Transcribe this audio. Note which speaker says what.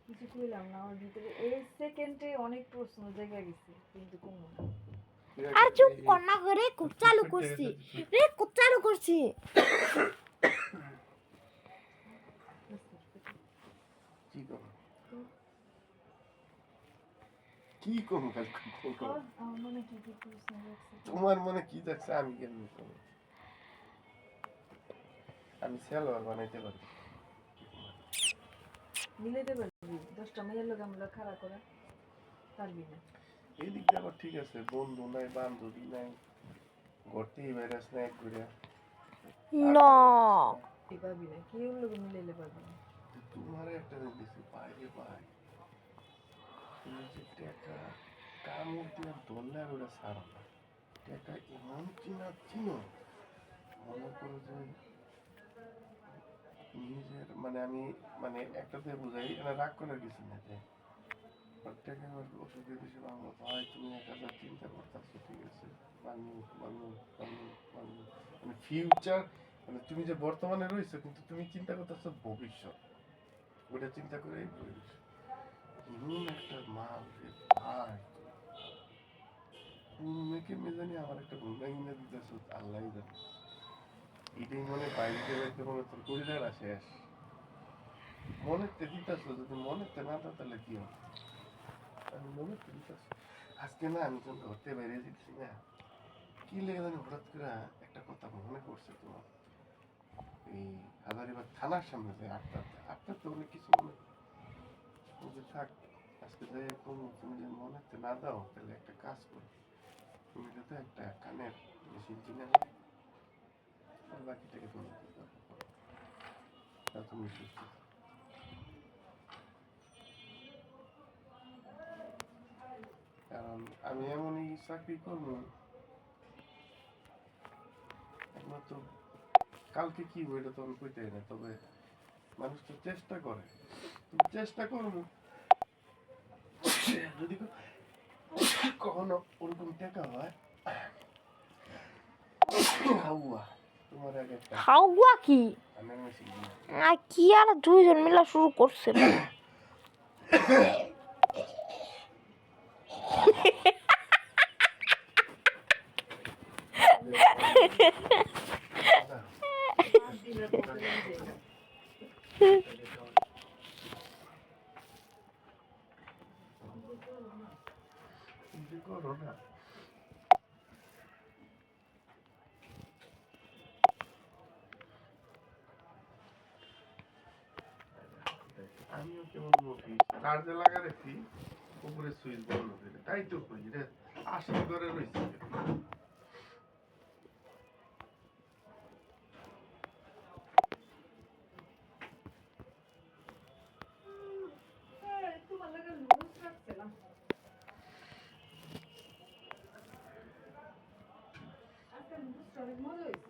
Speaker 1: কিছু কইলাম না আমার ভিতরে এই সেকেন্ডে অনেক প্রশ্ন জায়গা গেছে কিন্তু কমো না
Speaker 2: আর চুপ কর না করে খুব চালু করছি রে খুব চালু করছি
Speaker 3: কি কম
Speaker 1: মনে কি কি প্রশ্ন রাখছে
Speaker 3: তোমার মনে কি যাচ্ছে আমি কেমনি করবো আমি সেলোয়ার বানাইতে পারি
Speaker 1: মিলাইতে পারবি 10টা মেয়ের লোক আমরা খাড়া করে পারবি না
Speaker 3: এই দিক দিয়ে আবার ঠিক আছে বন্ধু নাই বান্ধবী নাই ঘরতেই ভাইরাস নাই এক করে
Speaker 2: না
Speaker 1: পারবি না কেউ লোক মিলাইলে পারবি না
Speaker 3: তোমার একটা দিছি বাইরে পাই তুমি যে টাকা কামড় দিয়ে ধরলে আর ওটা সারা না টাকা এমন চিনো মনে করো যে নিজের মানে আমি মানে একটাতে বুঝাই এটা রাগ করার কিছু না যে টাকা ওষুধের বেশি ভালো ভাই তুমি 1000 চিন্তা করতেছো ঠিক আছে মানে ফিউচার মানে তুমি যে বর্তমানে রয়েছো কিন্তু তুমি চিন্তা করতেছো ভবিষ্যৎ ওটা চিন্তা করেই রয়েছো একটা মাল রে ভাই মেয়েকে মেজানি আমার একটা ঘুমনা কিনে দিতেছো আল্লাহ জানে এটাই মনে বাইরে বেরোতে মনে তোর পরিবার শেষ মনেতে দিতেছো যদি মনেতে না দাও তাহলে কি হবে আমি মনেতে দিতেছি আজকে না আমি যখন ঘরতে বেরিয়ে দিচ্ছি না কি লেগে জানি হঠাৎ করে একটা কথা মনে করছে তোমার এই হাজারিবাগ থানার সামনে যে আটটাতে অনেক কিছু মনে যে থাক আজকে যাই এরকম তুমি যদি মনেতে না দাও তাহলে একটা কাজ করো তুমি যাতে একটা কানের মেশিন কিনে নাও আর বাকিটাকে তুমি তুমি সুস্থ কারণ আমি এমনই চাকরি করবো একমাত্র কালকে কি হবে এটা তো আমি কইতে না তবে মানুষ তো চেষ্টা করে চেষ্টা করবো যদি কখনো ওরকম টাকা হয় হাওয়া তোমার আগে একটা
Speaker 2: হাওয়া কি
Speaker 3: কানের মেশিন
Speaker 2: আর কি আর দুইজন মিলে শুরু করছে
Speaker 3: করো না আমিও কেমন মুখি চার্জে লাগা রেখি উপরে সুইচ বন্ধ করে তাই তো করি রে আশা করে রয়েছে
Speaker 1: তোমার লাগে লুজ রাখছিলাম আজকে লুজ অনেক মজা হয়েছে